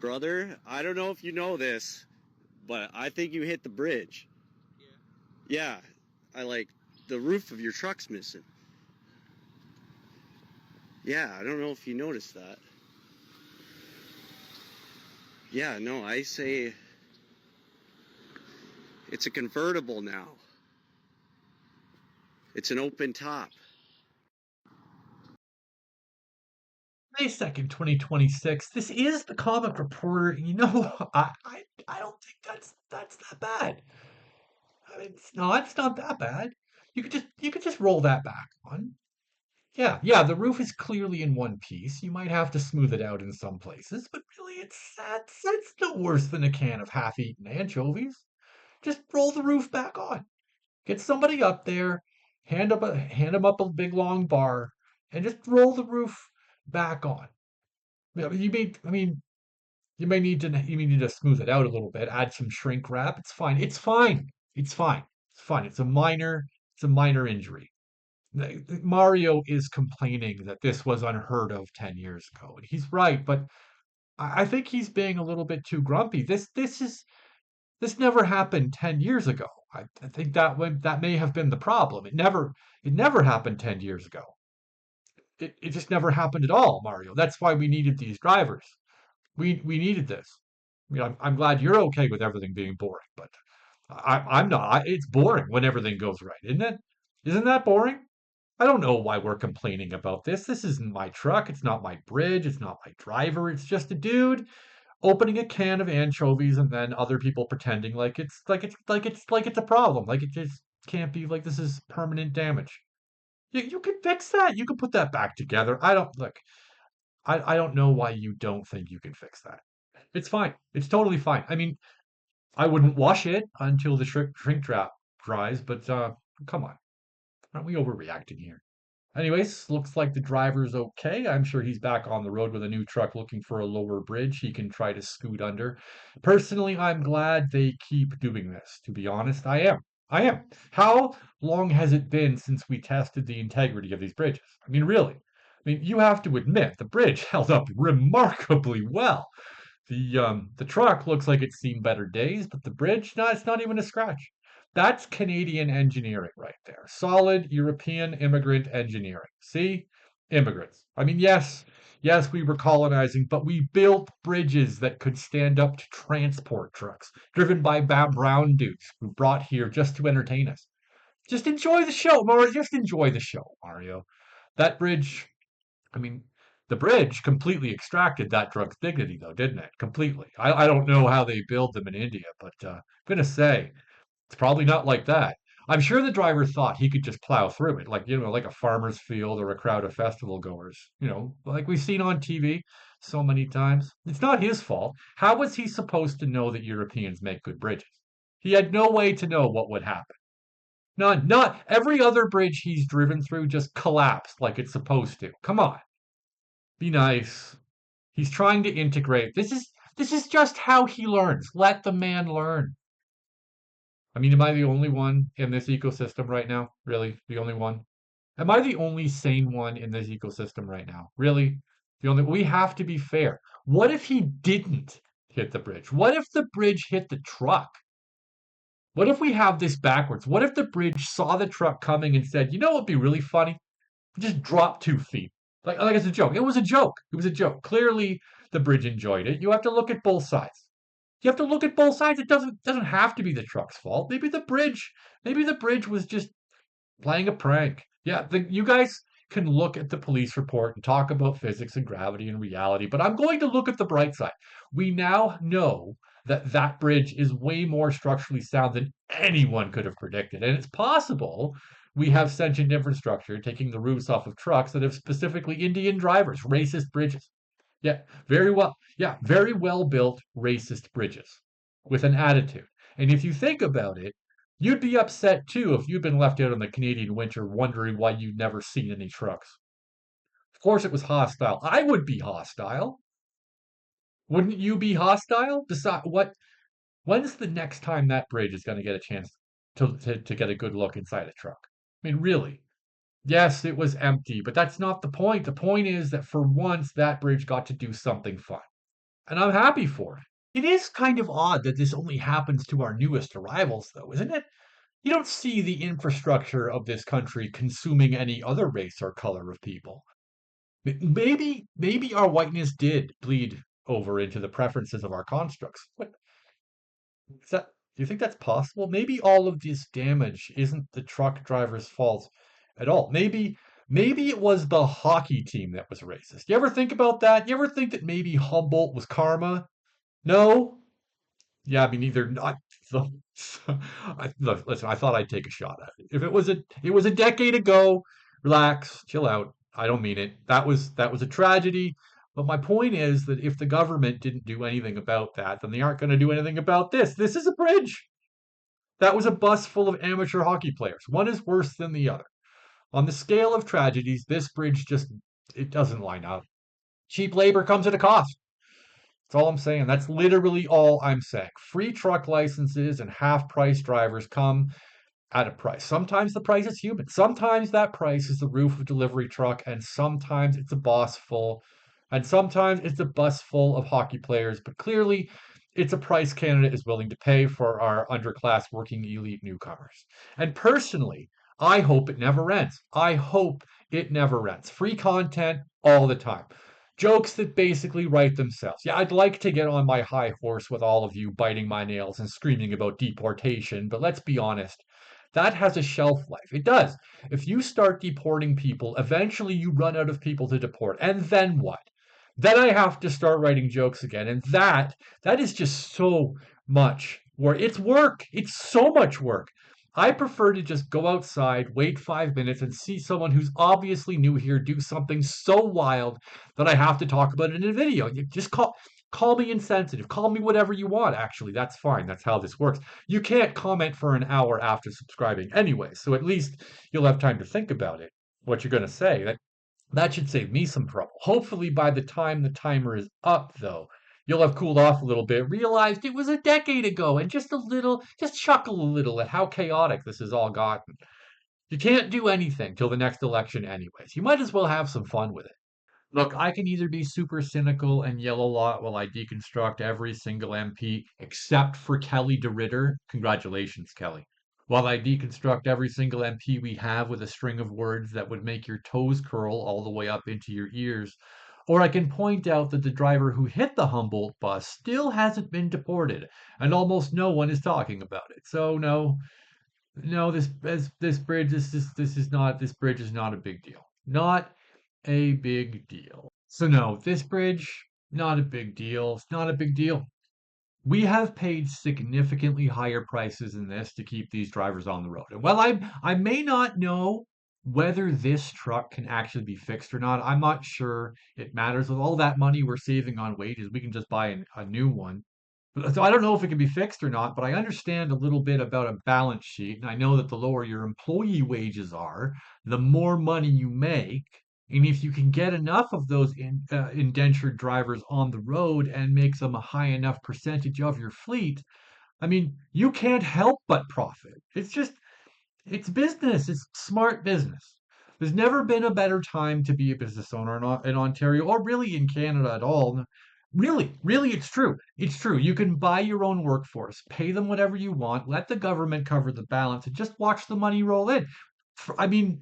Brother, I don't know if you know this, but I think you hit the bridge. Yeah, I like the roof of your truck's missing. Yeah, I don't know if you noticed that. Yeah, no, I say it's a convertible now. It's an open top. May 2nd, 2026. This is the comic reporter. I don't think that's that bad. I mean, it's not that bad. You could just roll that back on. Yeah, the roof is clearly in one piece. You might have to smooth it out in some places, but really that's no worse than a can of half-eaten anchovies. Just roll the roof back on. Get somebody up there, hand them up a big long bar, and just roll the roof back on. You may need to smooth it out a little bit, add some shrink wrap. It's fine. It's fine. It's fine. It's fine. It's a minor injury. Mario is complaining that this was unheard of 10 years ago, and he's right, but I think he's being a little bit too grumpy. This never happened 10 years ago. I think that may have been the problem. It never happened 10 years ago. It just never happened at all, Mario. That's why we needed these drivers. We needed this. I'm glad you're okay with everything being boring, but I'm not. It's boring when everything goes right, isn't it? Isn't that boring? I don't know why we're complaining about this. This isn't my truck. It's not my bridge. It's not my driver. It's just a dude opening a can of anchovies and then other people pretending like it's a problem. Like it just can't be like this is permanent damage. You can fix that. You can put that back together. I don't look. I don't know why you don't think you can fix that. It's fine. It's totally fine. I mean, I wouldn't wash it until the shrink wrap dries, but come on. Aren't we overreacting here? Anyways, looks like the driver's okay. I'm sure he's back on the road with a new truck looking for a lower bridge he can try to scoot under. Personally, I'm glad they keep doing this. To be honest, I am. I am. How long has it been since we tested the integrity of these bridges? I mean, really. I mean, you have to admit the bridge held up remarkably well. The truck looks like it's seen better days, but the bridge, no, it's not even a scratch. That's Canadian engineering right there. Solid European immigrant engineering. See? Immigrants. I mean, yes, we were colonizing, but we built bridges that could stand up to transport trucks driven by brown dudes who brought here just to entertain us. Just enjoy the show, Mario. Just enjoy the show, Mario. That bridge, I mean, the bridge completely extracted that drug's dignity, though, didn't it? Completely. I don't know how they build them in India, but I'm gonna say it's probably not like that. I'm sure the driver thought he could just plow through it, like a farmer's field or a crowd of festival goers, like we've seen on TV so many times. It's not his fault. How was he supposed to know that Europeans make good bridges? He had no way to know what would happen. None. Not every other bridge he's driven through just collapsed like it's supposed to. Come on. Be nice. He's trying to integrate. This is just how he learns. Let the man learn. I mean, am I the only one in this ecosystem right now? Really? The only one? Am I the only sane one in this ecosystem right now? Really? We have to be fair. What if he didn't hit the bridge? What if the bridge hit the truck? What if we have this backwards? What if the bridge saw the truck coming and said, you know what would be really funny? Just drop 2 feet. Like it's a joke. It was a joke. It was a joke. Clearly, the bridge enjoyed it. You have to look at both sides. You have to look at both sides. It doesn't have to be the truck's fault. Maybe the bridge was just playing a prank. Yeah, you guys can look at the police report and talk about physics and gravity and reality, but I'm going to look at the bright side. We now know that that bridge is way more structurally sound than anyone could have predicted, and it's possible we have sentient infrastructure taking the roofs off of trucks that have specifically Indian drivers, racist bridges. Yeah, very well. Yeah, very well built racist bridges with an attitude. And if you think about it, you'd be upset too if you'd been left out in the Canadian winter wondering why you'd never seen any trucks. Of course, it was hostile. I would be hostile. Wouldn't you be hostile? Decide what. When's the next time that bridge is going to get a chance to get a good look inside a truck? I mean, really? Yes, it was empty, but that's not the point. The point is that for once, that bridge got to do something fun. and I'm happy for it. It is kind of odd that this only happens to our newest arrivals, though, isn't it? You don't see the infrastructure of this country consuming any other race or color of people. Maybe our whiteness did bleed over into the preferences of our constructs. What is that? Do you think that's possible? Maybe all of this damage isn't the truck driver's fault at all. Maybe it was the hockey team that was racist. You ever think about that? You ever think that maybe Humboldt was karma? No? Yeah, I mean, either not. So, look, listen, I thought I'd take a shot at it. If it was a decade ago. Relax, chill out. I don't mean it. That was a tragedy. But my point is that if the government didn't do anything about that, then they aren't going to do anything about this. This is a bridge. That was a bus full of amateur hockey players. One is worse than the other. On the scale of tragedies, this bridge just it doesn't line up. Cheap labor comes at a cost. That's all I'm saying. That's literally all I'm saying. Free truck licenses and half price drivers come at a price. Sometimes the price is human. Sometimes that price is the roof of a delivery truck, and sometimes it's a bus full, and sometimes it's a bus full of hockey players. But clearly, it's a price Canada is willing to pay for our underclass working elite newcomers. And personally, I hope it never ends. I hope it never ends. Free content all the time. Jokes that basically write themselves. Yeah, I'd like to get on my high horse with all of you biting my nails and screaming about deportation, but let's be honest. That has a shelf life. It does. If you start deporting people, eventually you run out of people to deport. And then what? Then I have to start writing jokes again. And that is just so much work. It's work. It's so much work. I prefer to just go outside, wait 5 minutes, and see someone who's obviously new here do something so wild that I have to talk about it in a video. You just call me insensitive. Call me whatever you want, actually. That's fine. That's how this works. You can't comment for an hour after subscribing anyway, so at least you'll have time to think about it, what you're going to say. That should save me some trouble. Hopefully, by the time the timer is up, though, you'll have cooled off a little bit, realized it was a decade ago, and just chuckle a little at how chaotic this has all gotten. You can't do anything till the next election, anyways. You might as well have some fun with it. Look, I can either be super cynical and yell a lot while I deconstruct every single MP except for Kelly DeRitter. Congratulations, Kelly. While I deconstruct every single MP we have with a string of words that would make your toes curl all the way up into your ears. Or I can point out that the driver who hit the Humboldt bus still hasn't been deported, and almost no one is talking about it. So no, no, this bridge is not a big deal. Not a big deal. So no, this bridge, not a big deal. It's not a big deal. We have paid significantly higher prices than this to keep these drivers on the road. And while I may not know whether this truck can actually be fixed or not, I'm not sure it matters. With all that money we're saving on wages, we can just buy a new one. So I don't know if it can be fixed or not, but I understand a little bit about a balance sheet, and I know that the lower your employee wages are, the more money you make. And if you can get enough of those indentured drivers on the road and make them a high enough percentage of your fleet, I mean, you can't help but profit. It's business. It's smart business. There's never been a better time to be a business owner in Ontario or really in Canada at all. Really, it's true. It's true. You can buy your own workforce, pay them whatever you want, let the government cover the balance, and just watch the money roll in. I mean,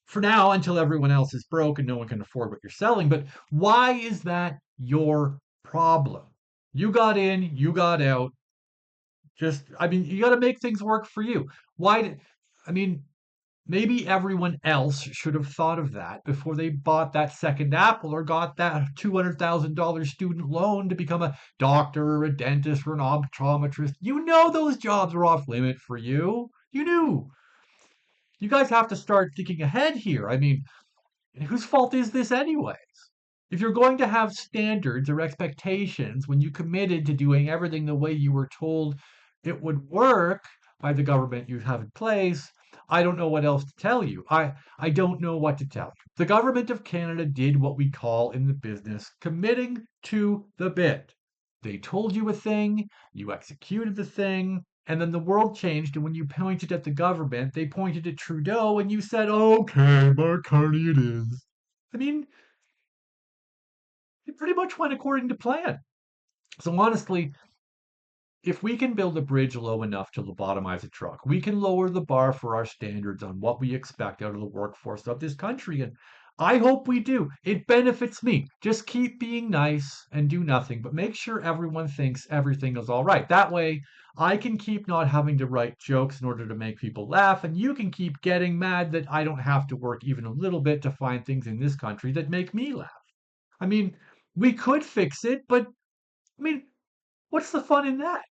for now, until everyone else is broke and no one can afford what you're selling. But why is that your problem? You got in, you got out. I mean, you got to make things work for you. Why did, I mean, maybe everyone else should have thought of that before they bought that second Apple or got that $200,000 student loan to become a doctor or a dentist or an optometrist. You know those jobs are off limit for you. You knew. You guys have to start thinking ahead here. I mean, whose fault is this anyways? If you're going to have standards or expectations when you committed to doing everything the way you were told it would work by the government you have in place, I don't know what else to tell you. I don't know what to tell you. The government of Canada did what we call in the business committing to the bit. They told you a thing, you executed the thing, and then the world changed, and when you pointed at the government, they pointed at Trudeau, and you said, okay, McCartney it is. I mean, it pretty much went according to plan. So honestly, if we can build a bridge low enough to lobotomize a truck, we can lower the bar for our standards on what we expect out of the workforce of this country. And I hope we do. It benefits me. Just keep being nice and do nothing, but make sure everyone thinks everything is all right. That way, I can keep not having to write jokes in order to make people laugh, and you can keep getting mad that I don't have to work even a little bit to find things in this country that make me laugh. I mean, we could fix it, but I mean, what's the fun in that?